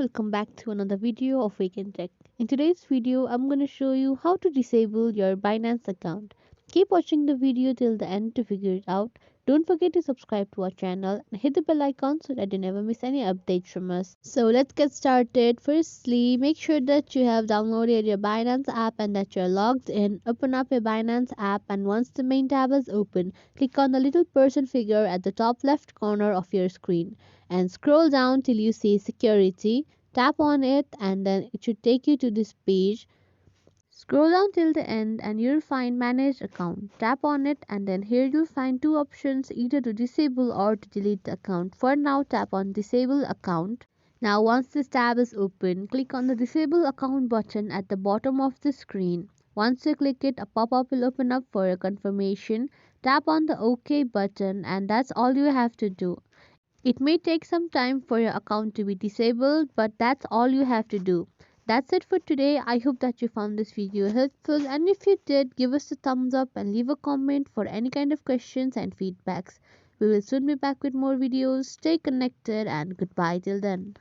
welcome back to another video of Wake&Tech. In today's video, I'm going to show you how to disable your Binance account. Keep watching the video till the end to figure it out. Don't forget to subscribe to our channel and hit the bell icon so that you never miss any updates from us. So let's get started. Firstly, make sure that you have downloaded your Binance app and that you're logged in. Open up your Binance app, and once the main tab is open, click on the little person figure at the top left corner of your screen and scroll down till you see security. Tap on it and then it should take you to this page. Scroll down till the end and you'll find manage account. Tap on it and then here you'll find two options, either to disable or to delete the account. For now, tap on disable account. Now once this tab is open, click on the disable account button at the bottom of the screen. Once you click it, a pop-up will open up for a confirmation. Tap on the OK button and that's all you have to do. It may take some time for your account to be disabled, but that's all you have to do. That's it for today. I hope that you found this video helpful, and if you did, give us a thumbs up and leave a comment for any kind of questions and feedbacks. We will soon be back with more videos. Stay connected and goodbye till then.